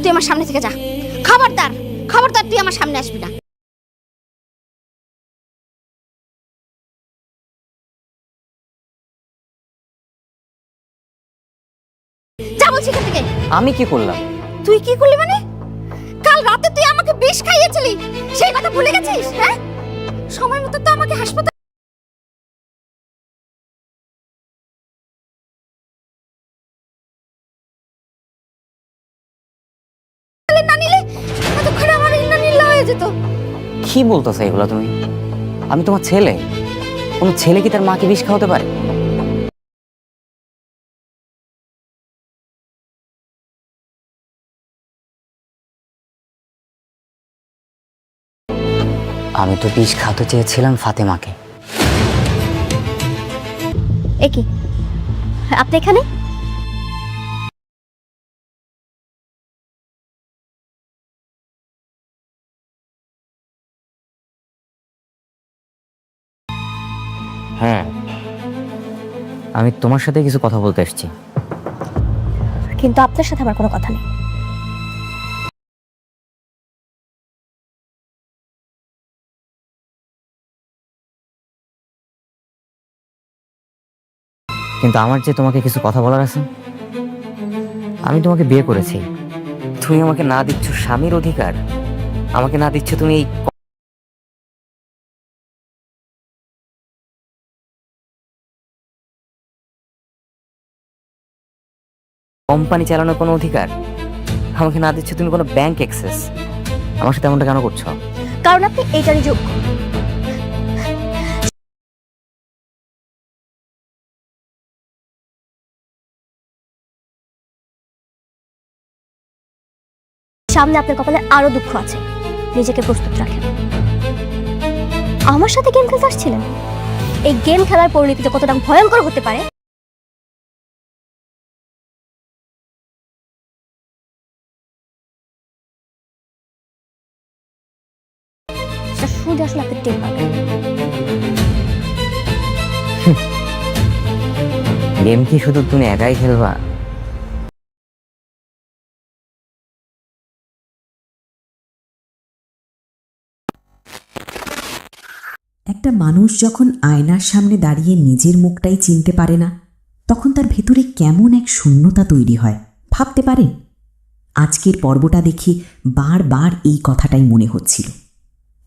তুই আমার সামনে থেকে যা। খবরদার খবরদার, তুই আমার সামনে আসবি না। যা বলছি এখান থেকে। আমি কি করলাম? তুই কি করলি মানে? কাল রাতে তুই আমাকে বিষ খাইয়েছিলি, সেই কথা ভুলে গেছিস? হ্যাঁ, সময় মতো তো আমাকে হাসপাতালে না নিলে এতক্ষণ আমার ইন্নালিল্লাহ হয়ে যেত। কি বলতেছো এগুলো তুমি? আমি তোমার ছেলে। কোন ছেলে কি তার মাকে বিষ খাওয়াতে পারে? আমি তো বিষ খাওয়াতে চেয়েছিলাম ফাতেমাকে। এ কি, আপনি এখানে? হ্যাঁ, আমি তোমার সাথে কিছু কথা বলতে এসেছি। কিন্তু আপনার সাথে আমার কোনো কথা নেই। কিন্তু আমার যে তোমাকে কিছু কথা বলার আছে। আমি তোমাকে বিয়ে করেছি, তুমি আমাকে না দিচ্ছ স্বামীর অধিকার, আমাকে না দিচ্ছ তুমি এই কোম্পানি চালানোর কোনো অধিকার, আমাকে না দিচ্ছ তুমি কোনো ব্যাংক অ্যাক্সেস। আমার সাথে এমনটা কেন করছো? কারণ আপনি এইটারই যোগ্য। সামনে আপনার কপালে আরো দুঃখ আছে, নিজেকে প্রস্তুত রাখেন। আমার সাথে গেম খেলতে আসছিলেন? এই গেম খেলার পরিণতিতে কতটা ভয়ঙ্কর হতে পারে সেটা শুধু আসলে আপনি টের পাবেন। গেম কি শুধু তুমি একাই খেলবা? একটা মানুষ যখন আয়নার সামনে দাঁড়িয়ে নিজের মুখটাই চিনতে পারে না, তখন তার ভেতরে কেমন এক শূন্যতা তৈরি হয় ভাবতে পারেন? আজকের পর্বটা দেখে বারবার এই কথাটাই মনে হচ্ছিল।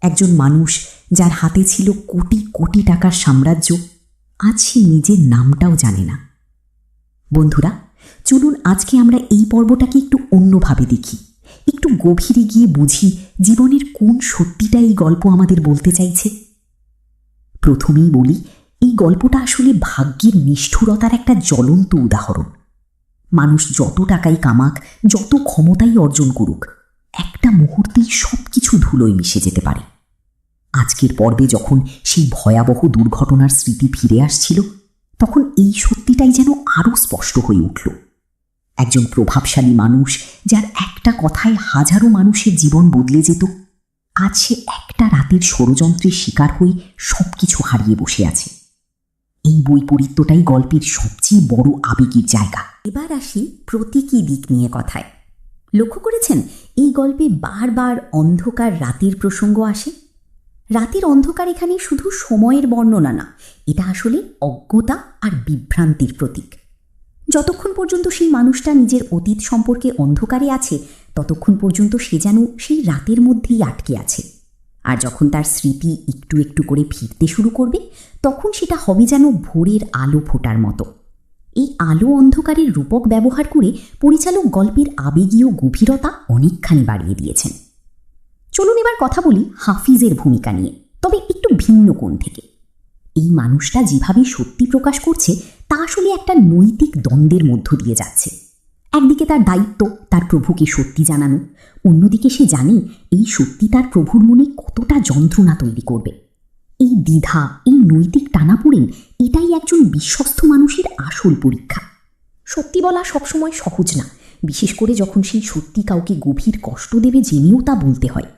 একজন মানুষ যার হাতে ছিল কোটি কোটি টাকার সাম্রাজ্য, আজ সে নিজের নামটাও জানে না। বন্ধুরা, চলুন আজকে আমরা এই পর্বটাকে একটু অন্যভাবে দেখি, একটু গভীরে গিয়ে বুঝি জীবনের কোন সত্যিটা এই গল্প আমাদের বলতে চাইছে। প্রথমেই বলি, এই গল্পটা আসলে ভাগ্যের নিষ্ঠুরতার একটা জ্বলন্ত উদাহরণ। মানুষ যত টাকাই কামাক, যত ক্ষমতাই অর্জন করুক, একটা মুহূর্তেই সব কিছু ধুলোয় মিশে যেতে পারে। আজকের পর্বে যখন সেই ভয়াবহ দুর্ঘটনার স্মৃতি ফিরে আসছিল, তখন এই সত্যিটাই যেন আরও স্পষ্ট হয়ে উঠল। একজন প্রভাবশালী মানুষ, যার একটা কথায় হাজারো মানুষের জীবন বদলে যেত, আজ সে একটা রাতের ষড়যন্ত্রের শিকার হয়ে সবকিছু হারিয়ে বসে আছে। এই বৈপরীত্যটাই গল্পের সবচেয়ে বড় আবেগের জায়গা। এবার আসি প্রতীকী দিক নিয়ে কথায়। লক্ষ্য করেছেন এই গল্পে বারবার অন্ধকার রাতের প্রসঙ্গ আসে? রাতের অন্ধকার এখানে শুধু সময়ের বর্ণনা না, এটা আসলে অজ্ঞতা আর বিভ্রান্তির প্রতীক। যতক্ষণ পর্যন্ত সেই মানুষটা নিজের অতীত সম্পর্কে অন্ধকারে আছে, ততক্ষণ পর্যন্ত সে যেন সেই রাতের মধ্যেই আটকে আছে। আর যখন তার স্মৃতি একটু একটু করে ফিরতে শুরু করবে, তখন সেটা হবে যেন ভোরের আলো ফোটার মতো। এই আলো অন্ধকারের রূপক ব্যবহার করে পরিচালক গল্পের আবেগীয় গভীরতা অনেকখানি বাড়িয়ে দিয়েছেন। চলুন এবার কথা বলি হাফিজের ভূমিকা নিয়ে, তবে একটু ভিন্ন কোণ থেকে। এই মানুষটা যেভাবে সত্যি প্রকাশ করছে, তা আসলে একটা নৈতিক দ্বন্দ্বের মধ্য দিয়ে যাচ্ছে। একদিকে তার দায়িত্ব তার প্রভুকে সত্যি জানানো, অন্যদিকে সে জানে এই সত্যি তার প্রভুর মনে কতটা যন্ত্রণা তৈরি করবে। এই দ্বিধা, এই নৈতিক টানাপোড়েন, এটাই একজন বিশ্বস্ত মানুষের আসল পরীক্ষা। সত্যি বলা সবসময় সহজ না, বিশেষ করে যখন সেই সত্যি কাউকে গভীর কষ্ট দেবে জেনেও তা বলতে হয়।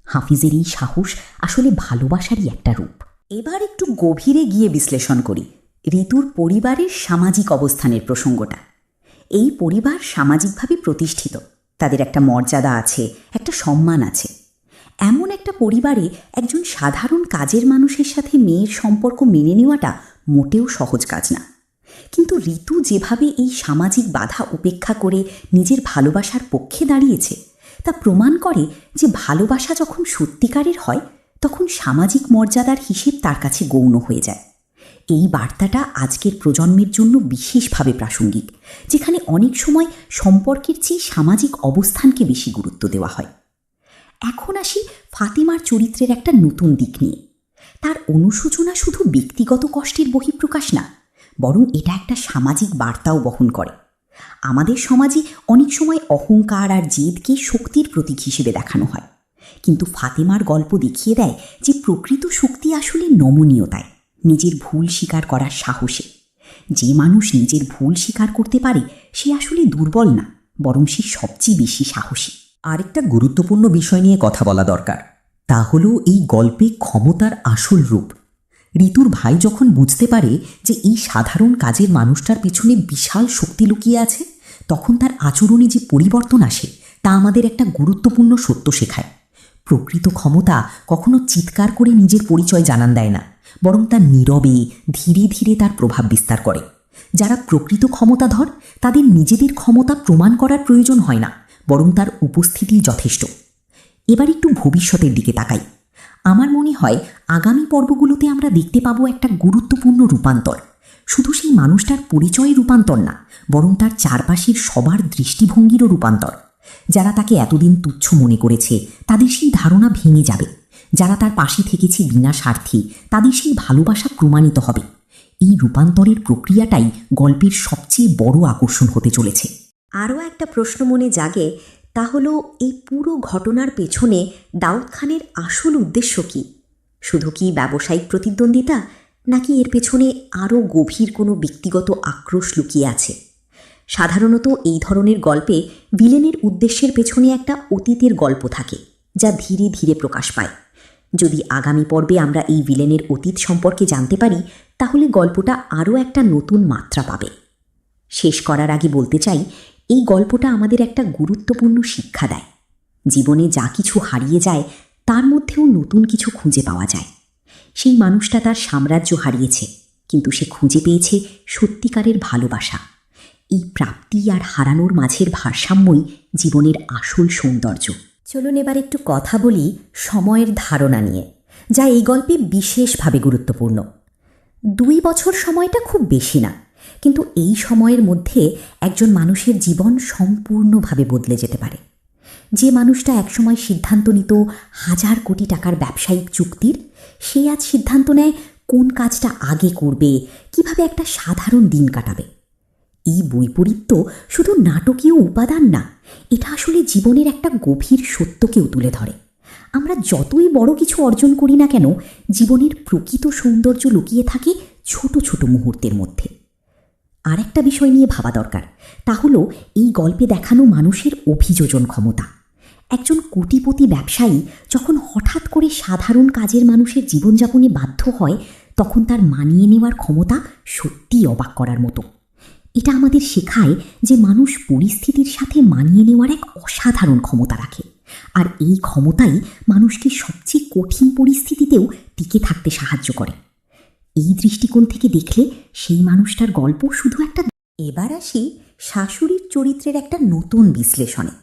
হাফিজের এই সাহস আসলে ভালোবাসারই একটা রূপ। এবার একটু গভীরে গিয়ে বিশ্লেষণ করি ঋতুর পরিবারের সামাজিক অবস্থানের প্রসঙ্গটা। এই পরিবার সামাজিকভাবে প্রতিষ্ঠিত, তাদের একটা মর্যাদা আছে, একটা সম্মান আছে। এমন একটা পরিবারে একজন সাধারণ কাজের মানুষের সাথে মেয়ের সম্পর্ক মেনে নেওয়াটা মোটেও সহজ কাজ না। কিন্তু ঋতু যেভাবে এই সামাজিক বাধা উপেক্ষা করে নিজের ভালোবাসার পক্ষে দাঁড়িয়েছে তা প্রমাণ করে যে ভালোবাসা যখন সত্যিকারের হয় তখন সামাজিক মর্যাদার হিসেব তার কাছে গৌণ হয়ে যায়। এই বার্তাটা আজকের প্রজন্মের জন্য বিশেষভাবে প্রাসঙ্গিক, যেখানে অনেক সময় সম্পর্কের চেয়ে সামাজিক অবস্থানকে বেশি গুরুত্ব দেওয়া হয়। এখন আসি ফাতিমার চরিত্রের একটা নতুন দিক নিয়ে। তার অনুশোচনা শুধু ব্যক্তিগত কষ্টের বহিঃপ্রকাশ না, বরং এটা একটা সামাজিক বার্তাও বহন করে। আমাদের সমাজে অনেক সময় অহংকার আর জেদকে শক্তির প্রতীক হিসেবে দেখানো হয়, কিন্তু ফাতিমার গল্প দেখিয়ে দেয় যে প্রকৃত শক্তি আসলে নমনীয়তায়, নিজের ভুল স্বীকার করার সাহসে। যে মানুষ নিজের ভুল স্বীকার করতে পারে সে আসলে দুর্বল না, বরং সে সবচেয়ে বেশি সাহসী। আরেকটা গুরুত্বপূর্ণ বিষয় নিয়ে কথা বলা দরকার, তা হলো এই গল্পে ক্ষমতার আসল রূপ। ঋতুর ভাই যখন বুঝতে পারে যে এই সাধারণ কাজের মানুষটার পিছনে বিশাল শক্তি লুকিয়ে আছে, তখন তার আচরণে যে পরিবর্তন আসে তা আমাদের একটা গুরুত্বপূর্ণ সত্য শেখায়। প্রকৃত ক্ষমতা কখনো চিৎকার করে নিজের পরিচয় জানান দেয় না, বরং তার নীরবে ধীরে ধীরে তার প্রভাব বিস্তার করে। যারা প্রকৃত ক্ষমতাধর তাদের নিজেদের ক্ষমতা প্রমাণ করার প্রয়োজন হয় না, বরং তার উপস্থিতিই যথেষ্ট। এবার একটু ভবিষ্যতের দিকে তাকাই। আমার মনে হয় আগামী পর্বগুলোতে আমরা দেখতে পাবো একটা গুরুত্বপূর্ণ রূপান্তর। শুধু সেই মানুষটার পরিচয়ে রূপান্তর না, বরং তার চারপাশের সবার দৃষ্টিভঙ্গিরও রূপান্তর। যারা তাকে এতদিন তুচ্ছ মনে করেছে তাদের সেই ধারণা ভেঙে যাবে। যারা তার পাশে থেকেছে বিনা স্বার্থে তাদের সেই ভালোবাসা প্রমাণিত হবে। এই রূপান্তরের প্রক্রিয়াটাই গল্পের সবচেয়ে বড় আকর্ষণ হতে চলেছে। আরও একটা প্রশ্ন মনে জাগে, তা হলো এই পুরো ঘটনার পেছনে দাউদ খানের আসল উদ্দেশ্য কী? শুধু কি ব্যবসায়িক প্রতিদ্বন্দ্বিতা, নাকি এর পেছনে আরও গভীর কোনো ব্যক্তিগত আক্রোশ লুকিয়ে আছে? সাধারণত এই ধরনের গল্পে ভিলেনের উদ্দেশ্যের পেছনে একটা অতীতের গল্প থাকে, যা ধীরে ধীরে প্রকাশ পায়। যদি আগামী পর্বে আমরা এই ভিলেনের অতীত সম্পর্কে জানতে পারি, তাহলে গল্পটা আরও একটা নতুন মাত্রা পাবে। শেষ করার আগে বলতে চাই, এই গল্পটা আমাদের একটা গুরুত্বপূর্ণ শিক্ষা দেয়। জীবনে যা কিছু হারিয়ে যায় তার মধ্যেও নতুন কিছু খুঁজে পাওয়া যায়। সেই মানুষটা তার সাম্রাজ্য হারিয়েছে, কিন্তু সে খুঁজে পেয়েছে সত্যিকারের ভালোবাসা। এই প্রাপ্তি আর হারানোর মাঝের ভারসাম্যই জীবনের আসল সৌন্দর্য। চলুন এবার একটু কথা বলি সময়ের ধারণা নিয়ে, যা এই গল্পে বিশেষভাবে গুরুত্বপূর্ণ। 2 বছর সময়টা খুব বেশি না, কিন্তু এই সময়ের মধ্যে একজন মানুষের জীবন সম্পূর্ণভাবে বদলে যেতে পারে। যে মানুষটা একসময় সিদ্ধান্ত নিত 1000 কোটি টাকার ব্যবসায়িক চুক্তির, সে আজ সিদ্ধান্ত নেয় কোন কাজটা আগে করবে, কিভাবে একটা সাধারণ দিন কাটাবে। এই বৈপরীত্য শুধু নাটকীয় উপাদান না, এটা আসলে জীবনের একটা গভীর সত্যকেও তুলে ধরে। আমরা যতই বড় কিছু অর্জন করি না কেন, জীবনের প্রকৃত সৌন্দর্য লুকিয়ে থাকে ছোট ছোট মুহূর্তের মধ্যে। আর একটা বিষয় নিয়ে ভাবা দরকার, তা হলো এই গল্পে দেখানো মানুষের অভিযোজন ক্ষমতা। একজন কোটিপতি ব্যবসায়ী যখন হঠাৎ করে সাধারণ কাজের মানুষের জীবনযাপনে বাধ্য হয়, তখন তার মানিয়ে নেওয়ার ক্ষমতা সত্যিই অবাক করার মতো। এটা আমাদের শেখায় যে মানুষ পরিস্থিতির সাথে মানিয়ে নেওয়ার এক অসাধারণ ক্ষমতা রাখে, আর এই ক্ষমতাই মানুষকে সবচেয়ে কঠিন পরিস্থিতিতেও টিকে থাকতে সাহায্য করে। এই দৃষ্টিকোণ থেকে দেখলে সেই মানুষটার গল্প শুধু একটা। এবার আসি শাশুড়ির চরিত্রের একটা নতুন বিশ্লেষণে।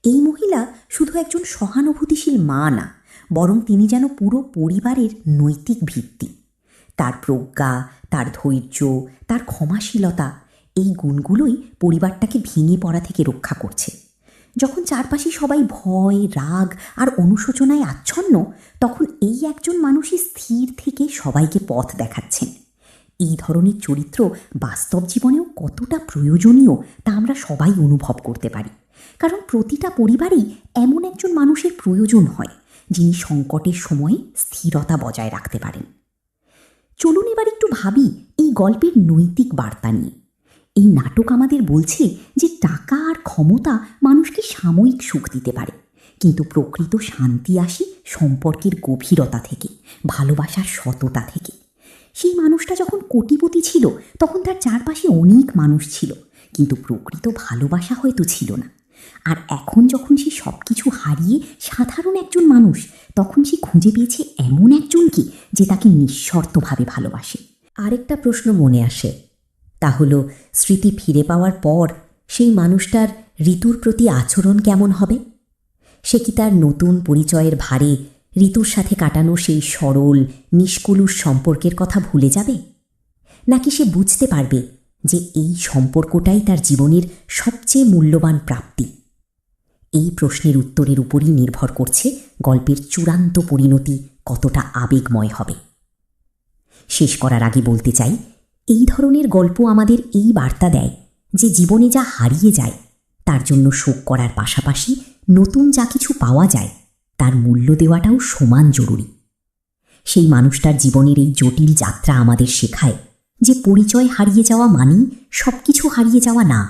এই মহিলা শুধু একজন সহানুভূতিশীল মা না, বরং তিনি যেন পুরো পরিবারের নৈতিক ভিত্তি। তার প্রজ্ঞা, তার ধৈর্য, তার ক্ষমাশীলতা, এই গুণগুলোই পরিবারটাকে ভেঙে পড়া থেকে রক্ষা করছে। যখন চারপাশে সবাই ভয়, রাগ আর অনুশোচনায় আচ্ছন্ন, তখন এই একজন মানুষই স্থির থেকে সবাইকে পথ দেখাচ্ছেন। এই ধরনের চরিত্র বাস্তব জীবনেও কতটা প্রয়োজনীয় তা আমরা সবাই অনুভব করতে পারি, কারণ প্রতিটা পরিবারেই এমন একজন মানুষের প্রয়োজন হয় যিনি সংকটের সময়ে স্থিরতা বজায় রাখতে পারেন। চলুন এবার একটু ভাবি এই গল্পের নৈতিক বার্তা নিয়ে। এই নাটক আমাদের বলছে যে টাকা আর ক্ষমতা মানুষকে সাময়িক সুখ দিতে পারে, কিন্তু প্রকৃত শান্তি আসে সম্পর্কের গভীরতা থেকে, ভালোবাসার সততা থেকে। সেই মানুষটা যখন কোটিপতি ছিল তখন তার চারপাশে অনেক মানুষ ছিল, কিন্তু প্রকৃত ভালোবাসা হয়তো ছিল না, আর এখন যখন সে সব কিছু হারিয়ে সাধারণ একজন মানুষ, তখন সে খুঁজে পেয়েছে এমন একজনকে যে তাকে নিঃশর্তভাবে ভালোবাসে। আরেকটা প্রশ্ন মনে আসে, তা হলো স্মৃতি ফিরে পাওয়ার পর সেই মানুষটার ঋতুর প্রতি আচরণ কেমন হবে? সে কি তার নতুন পরিচয়ের ভারে ঋতুর সাথে কাটানো সেই সরল নিষ্কলুষ সম্পর্কের কথা ভুলে যাবে, নাকি সে বুঝতে পারবে যে এই সম্পর্কটাই তার জীবনের সবচেয়ে মূল্যবান প্রাপ্তি? এই প্রশ্নের উত্তরের উপরই নির্ভর করছে গল্পের চূড়ান্ত পরিণতি কতটা আবেগময় হবে। শেষ করার আগে বলতে চাই, এই ধরনের গল্প আমাদের এই বার্তা দেয় যে জীবনে যা হারিয়ে যায় তার জন্য শোক করার পাশাপাশি নতুন যা কিছু পাওয়া যায় তার মূল্য দেওয়াটাও সমান জরুরি। সেই মানুষটার জীবনের এই জটিল যাত্রা আমাদের শেখায় যে পরিচয় হারিয়ে যাওয়া মানেই সব কিছু হারিয়ে যাওয়া না,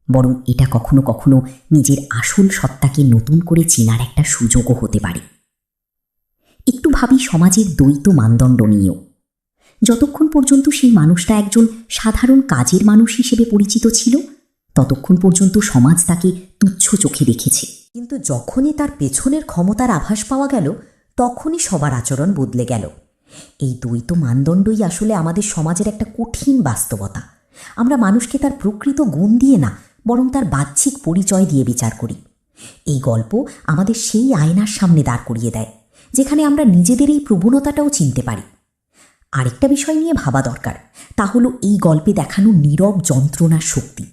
বরং এটা কখনো কখনো নিজের আসল সত্তাকে নতুন করে চেনার একটা সুযোগও হতে পারে। একটু ভাবি সমাজের দ্বৈত মানদণ্ড নিয়েও। যতক্ষণ পর্যন্ত সেই মানুষটা একজন সাধারণ কাজের মানুষ হিসেবে পরিচিত ছিল, ততক্ষণ পর্যন্ত সমাজ তাকে তুচ্ছ চোখে দেখেছে। কিন্তু যখনই তার পেছনের ক্ষমতার আভাস পাওয়া গেল, তখনই সবার আচরণ বদলে গেল। এই দ্বৈত মানদণ্ডই আসলে আমাদের সমাজের একটা কঠিন বাস্তবতা। আমরা মানুষকে তার প্রকৃত গুণ দিয়ে না, বরং তার বাহ্যিক পরিচয় দিয়ে বিচার করি। এই গল্প আমাদের সেই আয়নার সামনে দাঁড় করিয়ে দেয়, যেখানে আমরা নিজেদের এই প্রবণতাটাও চিনতে পারি। আরেকটা বিষয় নিয়ে ভাবা দরকার, তা হলো এই গল্পে দেখানো নীরব যন্ত্রণার শক্তি।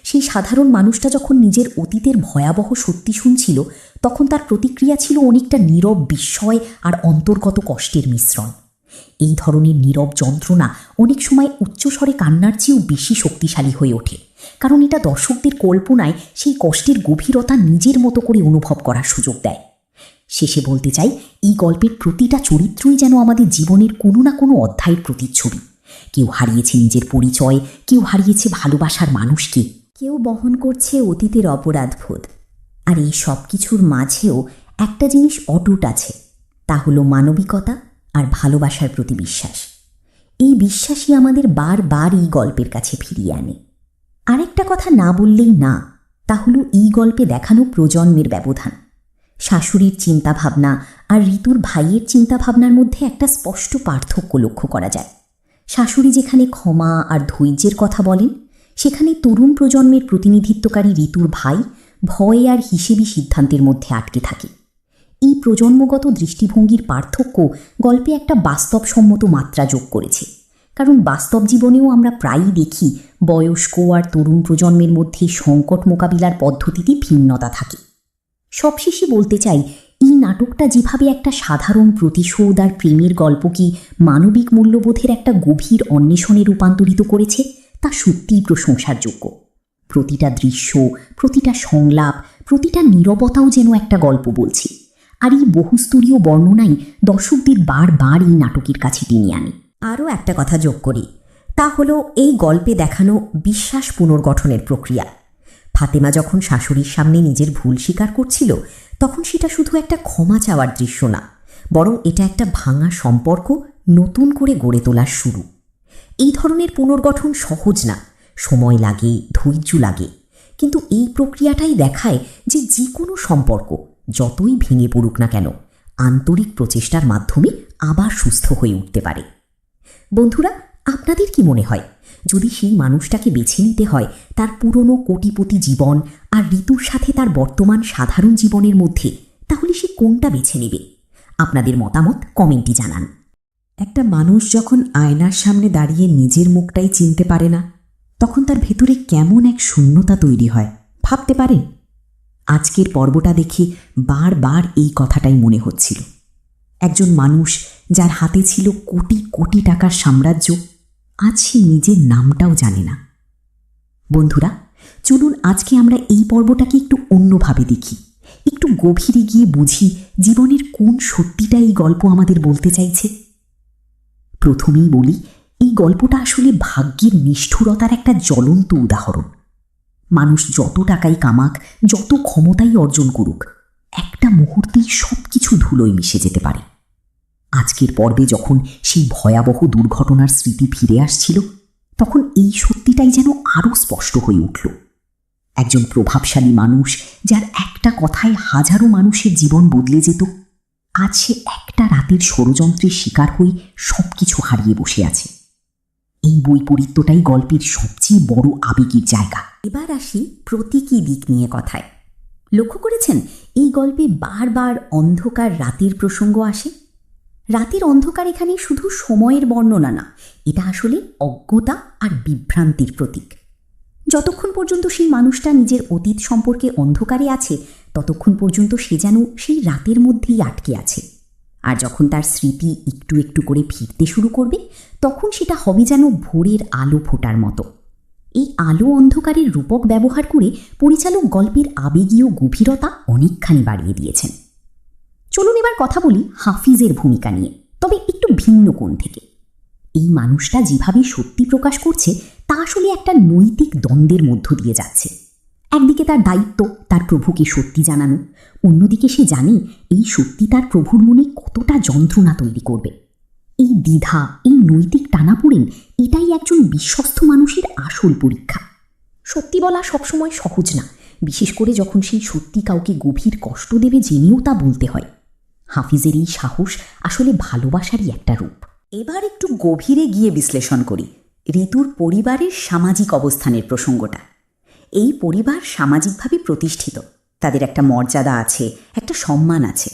সেই সাধারণ মানুষটা যখন নিজের অতীতের ভয়াবহ সত্যি শুনছিল, তখন তার প্রতিক্রিয়া ছিল অনেকটা নীরব বিস্ময় আর অন্তর্গত কষ্টের মিশ্রণ। এই ধরনের নীরব যন্ত্রণা অনেক সময় উচ্চস্বরে কান্নার চেয়েও বেশি শক্তিশালী হয়ে ওঠে, কারণ এটা দর্শকদের কল্পনায় সেই কষ্টের গভীরতা নিজের মতো করে অনুভব করার সুযোগ দেয়। শেষে বলতে চাই, এই গল্পের প্রতিটা চরিত্রই যেন আমাদের জীবনের কোনো না কোনো অধ্যায়ের প্রতিচ্ছবি। কেউ হারিয়েছে নিজের পরিচয়, কেউ হারিয়েছে ভালোবাসার মানুষকে, কেউ বহন করছে অতীতের অপরাধবোধ। আর এই সব কিছুর মাঝেও একটা জিনিস অটুট আছে, তা হলো মানবিকতা আর ভালোবাসার প্রতি বিশ্বাস। এই বিশ্বাসই আমাদের বারবার এই গল্পের কাছে ফিরিয়ে আনে। আরেকটা কথা না বললেই না, তা হলো এই গল্পে দেখানো প্রজন্মের ব্যবধান। শাশুড়ির চিন্তাভাবনা আর ঋতুর ভাইয়ের চিন্তাভাবনার মধ্যে একটা স্পষ্ট পার্থক্য লক্ষ্য করা যায়। শাশুড়ি যেখানে ক্ষমা আর ধৈর্যের কথা বলেন, সেখানে তরুণ প্রজন্মের প্রতিনিধিত্বকারী ঋতুর ভাই ভয় আর হিসেবি সিদ্ধান্তের মধ্যে আটকে থাকে। এই প্রজন্মগত দৃষ্টিভঙ্গির পার্থক্য গল্পে একটা বাস্তবসম্মত মাত্রা যোগ করেছে, কারণ বাস্তব জীবনেও আমরা প্রায়ই দেখি বয়স্ক আর তরুণ প্রজন্মের মধ্যে সংকট মোকাবিলার পদ্ধতিতে ভিন্নতা থাকে। সবশেষে বলতে চাই, এই নাটকটা যেভাবে একটা সাধারণ প্রতিশোধ আর প্রেমের গল্পকে মানবিক মূল্যবোধের একটা গভীর অন্বেষণে রূপান্তরিত করেছে, তা সত্যিই প্রশংসার যোগ্য। প্রতিটা দৃশ্য, প্রতিটা সংলাপ, প্রতিটা নীরবতাও যেন একটা গল্প বলছে। আর এই বহুস্তরীয় বর্ণনাই দর্শকদের বারবার এই নাটকের কাছে টেনে আনে। আরও একটা কথা যোগ করি, তা হলো এই গল্পে দেখানো বিশ্বাস পুনর্গঠনের প্রক্রিয়া। ফাতেমা যখন শাশুড়ির সামনে নিজের ভুল স্বীকার করছিল, তখন সেটা শুধু একটা ক্ষমা চাওয়ার দৃশ্য না, বরং এটা একটা ভাঙা সম্পর্ক নতুন করে গড়ে তোলার শুরু। এই ধরনের পুনর্গঠন সহজ না, সময় লাগে, ধৈর্য লাগে, কিন্তু এই প্রক্রিয়াটাই দেখায় যে যে কোনো সম্পর্ক যতই ভেঙে পড়ুক না কেন, আন্তরিক প্রচেষ্টার মাধ্যমে আবার সুস্থ হয়ে উঠতে পারে। বন্ধুরা, আপনাদের কি মনে হয়, যদি সেই মানুষটাকে বেছে নিতে হয় তার পুরনো কোটিপতি জীবন আর ঋতুর সাথে তার বর্তমান সাধারণ জীবনের মধ্যে, তাহলে সে কোনটা বেছে নেবে? আপনাদের মতামত কমেন্টে জানান। একটা মানুষ যখন আয়নার সামনে দাঁড়িয়ে নিজের মুখটাই চিনতে পারে না, তখন তার ভেতরে কেমন এক শূন্যতা তৈরি হয় ভাবতে পারেন? আজকের পর্বটা দেখে বারবার এই কথাটাই মনে হচ্ছিল। একজন মানুষ যার হাতে ছিল কোটি কোটি টাকার সাম্রাজ্য, আজ সে নিজের নামটাও জানে না। বন্ধুরা, চলুন আজকে আমরা এই পর্বটাকে একটু অন্যভাবে দেখি, একটু গভীরে গিয়ে বুঝি জীবনের কোন সত্যিটা এই গল্প আমাদের বলতে চাইছে। প্রথমেই বলি, এই গল্পটা আসলে ভাগ্যের নিষ্ঠুরতার একটা জ্বলন্ত উদাহরণ। মানুষ যত টাকাই কামাক, যত ক্ষমতাই অর্জন করুক, একটা মুহূর্তেই সব কিছু ধুলোয় মিশে যেতে পারে। আজকের পর্বে যখন সেই ভয়াবহ দুর্ঘটনার স্মৃতি ফিরে আসছিল, তখন এই সত্যিটাই যেন আরও স্পষ্ট হয়ে উঠল। একজন প্রভাবশালী মানুষ, যার একটা কথায় হাজারো মানুষের জীবন বদলে যেত, আজ সে একটা রাতের ষড়যন্ত্রের শিকার হয়ে সবকিছু হারিয়ে বসে আছে। এই বৈপরীত্যটাই গল্পের সবচেয়ে বড় আবেগের জায়গা। এবার আসি প্রতীকী দিক নিয়ে কথায়। লক্ষ্য করেছেন এই গল্পে বারবার অন্ধকার রাতের প্রসঙ্গ আসে। রাতের অন্ধকার এখানে শুধু সময়ের বর্ণনা না, এটা আসলে অজ্ঞতা আর বিভ্রান্তির প্রতীক। যতক্ষণ পর্যন্ত সেই মানুষটা নিজের অতীত সম্পর্কে অন্ধকারে আছে, ততক্ষণ পর্যন্ত সে যেন সেই রাতের মধ্যেই আটকে আছে। আর যখন তার স্মৃতি একটু একটু করে ফিরতে শুরু করবে, তখন সেটা হবে যেন ভোরের আলো ফোটার মতো। এই আলো অন্ধকারের রূপক ব্যবহার করে পরিচালক গল্পের আবেগীয় গভীরতা অনেকখানি বাড়িয়ে দিয়েছেন। চলুন এবার কথা বলি হাফিজের ভূমিকা নিয়ে, তবে একটু ভিন্ন কোণ থেকে। এই মানুষটা যেভাবে সত্যি প্রকাশ করছে তা আসলে একটা নৈতিক দ্বন্দ্বের মধ্য দিয়ে যাচ্ছে। একদিকে তার দায়িত্ব তার প্রভুকে সত্যি জানানো, অন্যদিকে সে জানে এই সত্যি তার প্রভুর মনে কতটা যন্ত্রণা তৈরি করবে। এই দ্বিধা, এই নৈতিক টানাপোড়েন, এটাই একজন বিশ্বস্ত মানুষের আসল পরীক্ষা। সত্যি বলা সবসময় সহজ না, বিশেষ করে যখন সেই সত্যি কাউকে গভীর কষ্ট দেবে জেনেও তা বলতে হয়। হাফিজের এই সাহস আসলে ভালোবাসারই একটা রূপ। এবার একটু গভীরে গিয়ে বিশ্লেষণ করি ঋতুর পরিবারের সামাজিক অবস্থানের প্রসঙ্গটা। এই পরিবার সামাজিকভাবে প্রতিষ্ঠিত, তাদের একটা মর্যাদা আছে, একটা সম্মান আছে।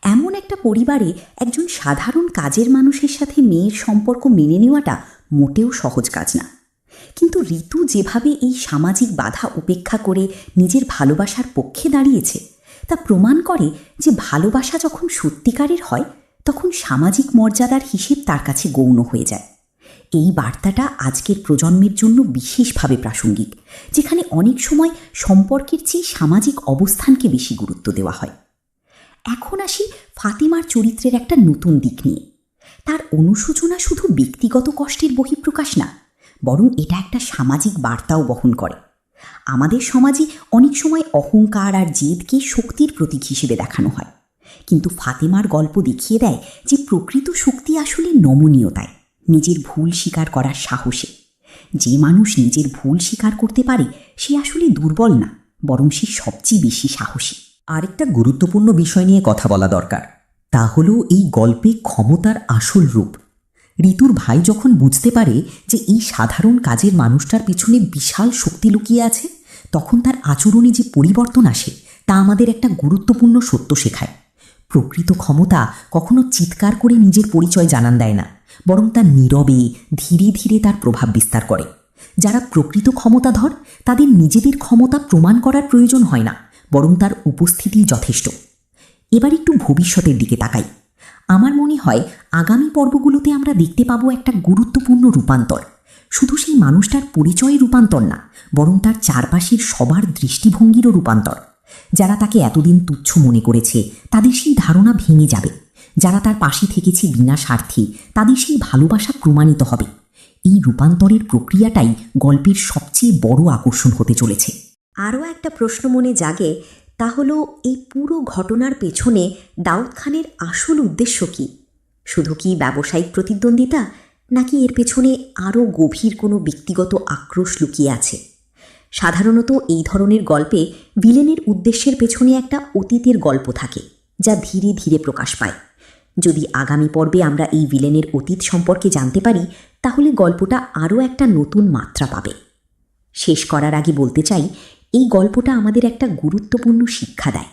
এমন একটা পরিবারে একজন সাধারণ কাজের মানুষের সাথে মেয়ের সম্পর্ক মেনে নেওয়াটা মোটেও সহজ কাজ না। কিন্তু ঋতু যেভাবে এই সামাজিক বাধা উপেক্ষা করে নিজের ভালোবাসার পক্ষে দাঁড়িয়েছে, তা প্রমাণ করে যে ভালোবাসা যখন সত্যিকারের হয়, তখন সামাজিক মর্যাদার হিসেব তার কাছে গৌণ হয়ে যায়। এই বার্তাটা আজকের প্রজন্মের জন্য বিশেষভাবে প্রাসঙ্গিক, যেখানে অনেক সময় সম্পর্কের চেয়ে সামাজিক অবস্থানকে বেশি গুরুত্ব দেওয়া হয়। এখন আসি ফাতিমার চরিত্রের একটা নতুন দিক নিয়ে। তার অনুশোচনা শুধু ব্যক্তিগত কষ্টের বহিঃপ্রকাশ না, বরং এটা একটা সামাজিক বার্তাও বহন করে। আমাদের সমাজে অনেক সময় অহংকার আর জেদকে শক্তির প্রতীক হিসেবে দেখানো হয়, কিন্তু ফাতিমার গল্প দেখিয়ে দেয় যে প্রকৃত শক্তি আসলে নমনীয়তায়, নিজের ভুল স্বীকার করার সাহসে। যে মানুষ নিজের ভুল স্বীকার করতে পারে সে আসলে দুর্বল না, বরং সে সবচেয়ে বেশি সাহসী। আরেকটা গুরুত্বপূর্ণ বিষয় নিয়ে কথা বলা দরকার, তা হলো এই গল্পে ক্ষমতার আসল রূপ। ঋতুর ভাই যখন বুঝতে পারে যে এই সাধারণ কাজের মানুষটার পিছনে বিশাল শক্তি লুকিয়ে আছে, তখন তার আচরণে যে পরিবর্তন আসে তা আমাদের একটা গুরুত্বপূর্ণ সত্য শেখায়। প্রকৃত ক্ষমতা কখনো চিৎকার করে নিজের পরিচয় জানান দেয় না, বরং তার নীরবে ধীরে ধীরে তার প্রভাব বিস্তার করে। যারা প্রকৃত ক্ষমতাধর, তাদের নিজেদের ক্ষমতা প্রমাণ করার প্রয়োজন হয় না, বরং তার উপস্থিতি যথেষ্ট। এবার একটু ভবিষ্যতের দিকে তাকাই। আমার মনে হয় আগামী পর্বগুলোতে আমরা দেখতে পাবো একটা গুরুত্বপূর্ণ রূপান্তর। শুধু সেই মানুষটার পরিচয়ে রূপান্তর না, বরং তার চারপাশের সবার দৃষ্টিভঙ্গিরও রূপান্তর। যারা তাকে এতদিন তুচ্ছ মনে করেছে তাদের সেই ধারণা ভেঙে যাবে। যারা তার পাশে থেকেছে বিনা স্বার্থে, তাদের সেই ভালোবাসা প্রমাণিত হবে। এই রূপান্তরের প্রক্রিয়াটাই গল্পের সবচেয়ে বড় আকর্ষণ হতে চলেছে। আরও একটা প্রশ্ন মনে জাগে, তা হলো এই পুরো ঘটনার পেছনে দাউদ খানের আসল উদ্দেশ্য কী? শুধু কি ব্যবসায়িক প্রতিদ্বন্দ্বিতা, নাকি এর পেছনে আরও গভীর কোনো ব্যক্তিগত আক্রোশ লুকিয়ে আছে? সাধারণত এই ধরনের গল্পে ভিলেনের উদ্দেশ্যের পেছনে একটা অতীতের গল্প থাকে, যা ধীরে ধীরে প্রকাশ পায়। যদি আগামী পর্বে আমরা এই ভিলেনের অতীত সম্পর্কে জানতে পারি, তাহলে গল্পটা আরও একটা নতুন মাত্রা পাবে। শেষ করার আগে বলতে চাই, এই গল্পটা আমাদের একটা গুরুত্বপূর্ণ শিক্ষা দেয়।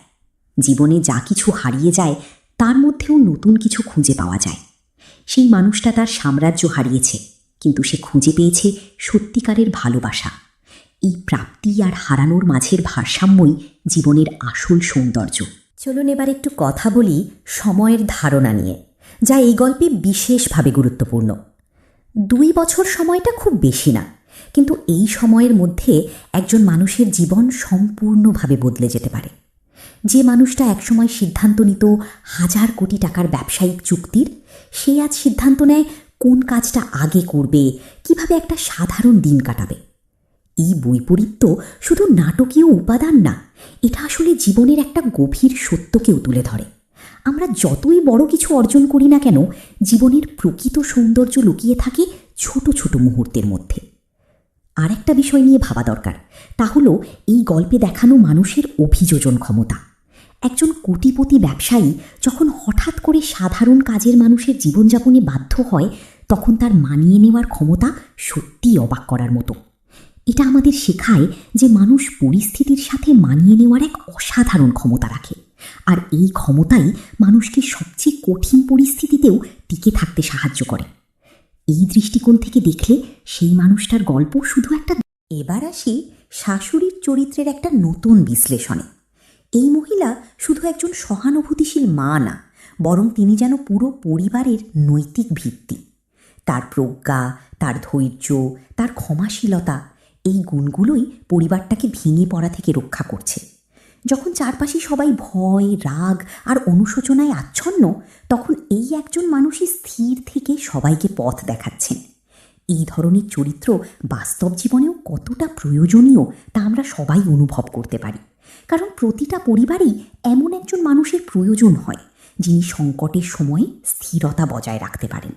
জীবনে যা কিছু হারিয়ে যায়, তার মধ্যেও নতুন কিছু খুঁজে পাওয়া যায়। সেই মানুষটা তার সাম্রাজ্য হারিয়েছে, কিন্তু সে খুঁজে পেয়েছে সত্যিকারের ভালোবাসা। এই প্রাপ্তি আর হারানোর মাঝের ভারসাম্যই জীবনের আসল সৌন্দর্য। চলুন এবার একটু কথা বলি সময়ের ধারণা নিয়ে, যা এই গল্পে বিশেষভাবে গুরুত্বপূর্ণ। 2 বছর সময়টা খুব বেশি না, কিন্তু এই সময়ের মধ্যে একজন মানুষের জীবন সম্পূর্ণভাবে বদলে যেতে পারে। যে মানুষটা একসময় সিদ্ধান্ত নিত 1000 কোটি টাকার ব্যবসায়িক চুক্তির, সে আজ সিদ্ধান্ত নেয় কোন কাজটা আগে করবে, কিভাবে একটা সাধারণ দিন কাটাবে। এই বৈপরীত্য শুধু নাটকীয় উপাদান না, এটা আসলে জীবনের একটা গভীর সত্যকেও তুলে ধরে। আমরা যতই বড় কিছু অর্জন করি না কেন, জীবনের প্রকৃত সৌন্দর্য লুকিয়ে থাকে ছোট ছোট মুহূর্তের মধ্যে। আর একটা বিষয় নিয়ে ভাবা দরকার, তা হলো এই গল্পে দেখানো মানুষের অভিযোজন ক্ষমতা। একজন কোটিপতি ব্যবসায়ী যখন হঠাৎ করে সাধারণ কাজের মানুষের জীবনযাপনে বাধ্য হয়, তখন তার মানিয়ে নেওয়ার ক্ষমতা সত্যিই অবাক করার মতো। এটা আমাদের শেখায় যে মানুষ পরিস্থিতির সাথে মানিয়ে নেওয়ার এক অসাধারণ ক্ষমতা রাখে, আর এই ক্ষমতাই মানুষকে সবচেয়ে কঠিন পরিস্থিতিতেও টিকে থাকতে সাহায্য করে। এই দৃষ্টিকোণ থেকে দেখলে সেই মানুষটার গল্প শুধু একটা। এবার আসি শাশুড়ির চরিত্রের একটা নতুন বিশ্লেষণে। এই মহিলা শুধু একজন সহানুভূতিশীল মা না, বরং তিনি যেন পুরো পরিবারের নৈতিক ভিত্তি। তার প্রজ্ঞা, তার ধৈর্য, তার ক্ষমাশীলতা, এই গুণগুলোই পরিবারটাকে ভেঙে পড়া থেকে রক্ষা করছে। যখন চারপাশে সবাই ভয়, রাগ আর অনুশোচনায় আচ্ছন্ন, তখন এই একজন মানুষই স্থির থেকে সবাইকে পথ দেখাচ্ছেন। এই ধরনের চরিত্র বাস্তব জীবনেও কতটা প্রয়োজনীয় তা আমরা সবাই অনুভব করতে পারি, কারণ প্রতিটা পরিবারেই এমন একজন মানুষের প্রয়োজন হয় যিনি সংকটের সময়ে স্থিরতা বজায় রাখতে পারেন।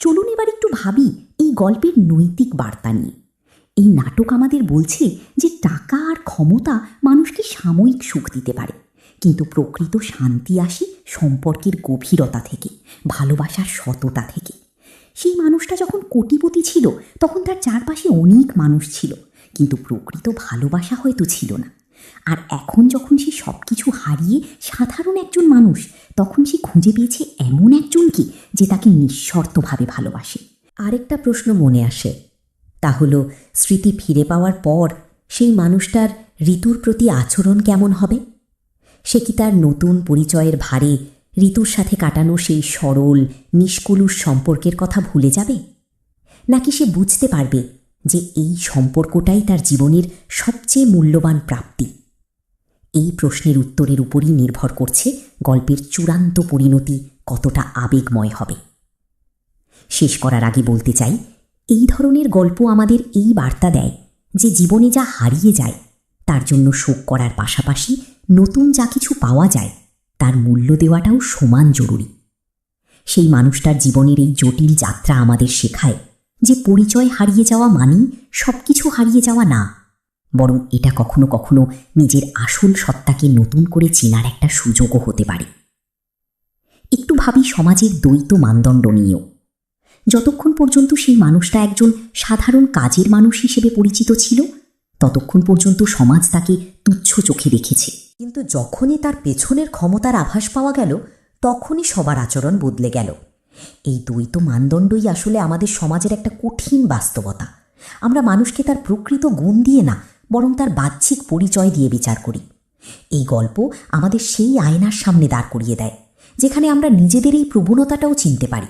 চলুন এবার একটু ভাবি এই গল্পের নৈতিক বার্তা নিয়ে। এই নাটক আমাদের বলছে যে টাকা আর ক্ষমতা মানুষকে সাময়িক সুখ দিতে পারে, কিন্তু প্রকৃত শান্তি আসে সম্পর্কের গভীরতা থেকে, ভালোবাসার সততা থেকে। সেই মানুষটা যখন কোটিপতি ছিল তখন তার চারপাশে অনেক মানুষ ছিল, কিন্তু প্রকৃত ভালোবাসা হয়তো ছিল না। আর এখন যখন সে সব কিছু হারিয়ে সাধারণ একজন মানুষ, তখন সে খুঁজে পেয়েছে এমন একজনকে যে তাকে নিঃশর্তভাবে ভালোবাসে। আরেকটা প্রশ্ন মনে আসে, তা হলো স্মৃতি ফিরে পাওয়ার পর সেই মানুষটার ঋতুর প্রতি আচরণ কেমন হবে? সে কি তার নতুন পরিচয়ের ভারে ঋতুর সাথে কাটানো সেই সরল নিষ্কলুষ সম্পর্কের কথা ভুলে যাবে, নাকি সে বুঝতে পারবে যে এই সম্পর্কটাই তার জীবনের সবচেয়ে মূল্যবান প্রাপ্তি? এই প্রশ্নের উত্তরের উপরই নির্ভর করছে গল্পের চূড়ান্ত পরিণতি কতটা আবেগময় হবে। শেষ করার আগে বলতে চাই, এই ধরনের গল্প আমাদের এই বার্তা দেয় যে জীবনে যা হারিয়ে যায় তার জন্য শোক করার পাশাপাশি নতুন যা কিছু পাওয়া যায় তার মূল্য দেওয়াটাও সমান জরুরি। সেই মানুষটার জীবনের এই জটিল যাত্রা আমাদের শেখায় যে পরিচয় হারিয়ে যাওয়া মানেই সব কিছু হারিয়ে যাওয়া না, বরং এটা কখনো কখনো নিজের আসল সত্তাকে নতুন করে চেনার একটা সুযোগও হতে পারে। একটু ভাবি সমাজের দ্বৈত মানদণ্ড নিয়েও। যতক্ষণ পর্যন্ত সেই মানুষটা একজন সাধারণ কাজের মানুষ হিসেবে পরিচিত ছিল, ততক্ষণ পর্যন্ত সমাজ তাকে তুচ্ছ চোখে দেখেছে, কিন্তু যখনই তার পেছনের ক্ষমতার আভাস পাওয়া গেল, তখনই সবার আচরণ বদলে গেল। এই দ্বৈত মানদণ্ডই আসলে আমাদের সমাজের একটা কঠিন বাস্তবতা। আমরা মানুষকে তার প্রকৃত গুণ দিয়ে না, বরং তার বাহ্যিক পরিচয় দিয়ে বিচার করি। এই গল্প আমাদের সেই আয়নার সামনে দাঁড় করিয়ে দেয় যেখানে আমরা নিজেদের এই প্রবণতাটাও চিনতে পারি।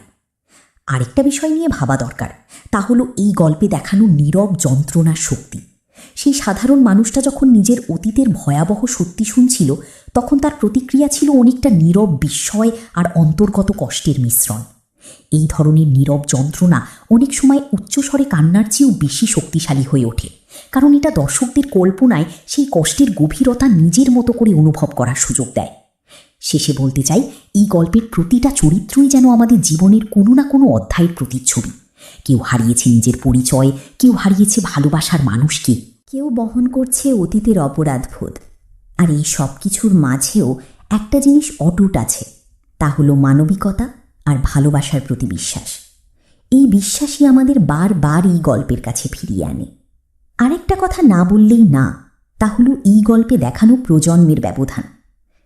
আরেকটা বিষয় নিয়ে ভাবা দরকার, তা হলো এই গল্পে দেখানো নীরব যন্ত্রণার শক্তি। সেই সাধারণ মানুষটা যখন নিজের অতীতের ভয়াবহ সত্যি শুনছিল, তখন তার প্রতিক্রিয়া ছিল অনেকটা নীরব বিস্ময় আর অন্তর্গত কষ্টের মিশ্রণ। এই ধরনের নীরব যন্ত্রণা অনেক সময় উচ্চস্বরে কান্নার চেয়েও বেশি শক্তিশালী হয়ে ওঠে, কারণ এটা দর্শকদের কল্পনায় সেই কষ্টের গভীরতা নিজের মতো করে অনুভব করার সুযোগ দেয়। শেষে বলতে চাই, এই গল্পের প্রতিটা চরিত্রই যেন আমাদের জীবনের কোনো না কোনো অধ্যায়ের প্রতিচ্ছবি। কেউ হারিয়েছে নিজের পরিচয়, কেউ হারিয়েছে ভালোবাসার মানুষকে, কেউ বহন করছে অতীতের অপরাধবোধ। আর এই সব কিছুর মাঝেও একটা জিনিস অটুট আছে, তা হলো মানবিকতা আর ভালোবাসার প্রতি বিশ্বাস। এই বিশ্বাসই আমাদের বারবার এই গল্পের কাছে ফিরিয়ে আনে। আরেকটা কথা না বললেই না, তা হলো এই গল্পে দেখানো প্রজন্মের ব্যবধান।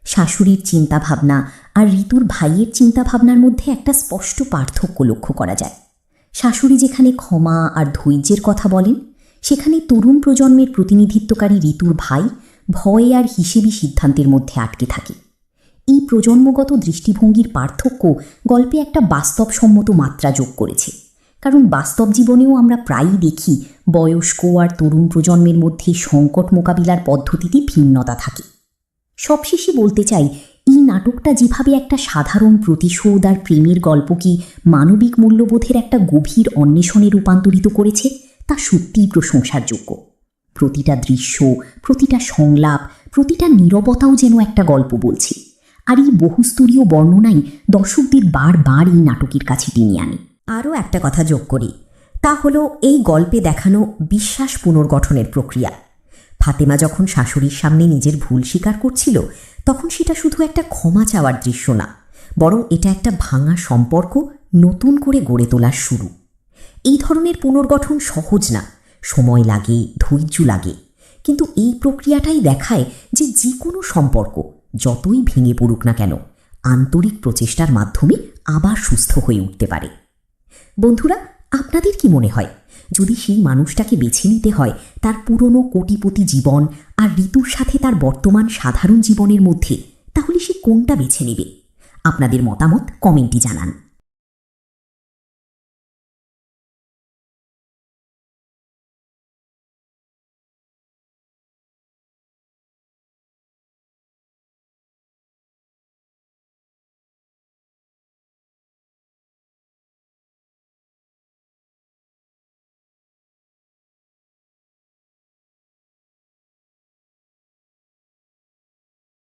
শাশুড়ির চিন্তাভাবনা আর ঋতুর ভাইয়ের চিন্তাভাবনার মধ্যে একটা স্পষ্ট পার্থক্য লক্ষ্য করা যায়। শাশুড়ি যেখানে ক্ষমা আর ধৈর্যের কথা বলেন, সেখানে তরুণ প্রজন্মের প্রতিনিধিত্বকারী ঋতুর ভাই ভয় আর হিসেবি সিদ্ধান্তের মধ্যে আটকে থাকে। এই প্রজন্মগত দৃষ্টিভঙ্গির পার্থক্য গল্পে একটা বাস্তবসম্মত মাত্রা যোগ করেছে, কারণ বাস্তব জীবনেও আমরা প্রায়ই দেখি বয়স্ক আর তরুণ প্রজন্মের মধ্যে সংকট মোকাবিলার পদ্ধতিতে ভিন্নতা থাকে। সবশেষে বলতে চাই, এই নাটকটা যেভাবে একটা সাধারণ প্রতিশোধ আর প্রেমের গল্পকে মানবিক মূল্যবোধের একটা গভীর অন্বেষণে রূপান্তরিত করেছে, তা সত্যিই প্রশংসার যোগ্য। প্রতিটা দৃশ্য, প্রতিটা সংলাপ, প্রতিটা নীরবতাও যেন একটা গল্প বলছে। আর এই বহুস্তরীয় বর্ণনাই দর্শকদের বারবার এই নাটকের কাছে টেনে আনে। আরও একটা কথা যোগ করি, তা হলো এই গল্পে দেখানো বিশ্বাস পুনর্গঠনের প্রক্রিয়া। ফাতেমা যখন শাশুড়ির সামনে নিজের ভুল স্বীকার করছিল, তখন সেটা শুধু একটা ক্ষমা চাওয়ার দৃশ্য না, বরং এটা একটা ভাঙা সম্পর্ক নতুন করে গড়ে তোলার শুরু। এই ধরনের পুনর্গঠন সহজ না, সময় লাগে, ধৈর্য লাগে, কিন্তু এই প্রক্রিয়াটাই দেখায় যে কোনো সম্পর্ক যতই ভেঙে পড়ুক না কেন, আন্তরিক প্রচেষ্টার মাধ্যমে আবার সুস্থ হয়ে উঠতে পারে। বন্ধুরা, আপনাদের কি মনে হয়, যদি সেই মানুষটাকে বেছে নিতে হয় তার পুরনো কোটিপতি জীবন আর ঋতুর সাথে তার বর্তমান সাধারণ জীবনের মধ্যে, তাহলে সে কোনটা বেছে নেবে? আপনাদের মতামত কমেন্টে জানান।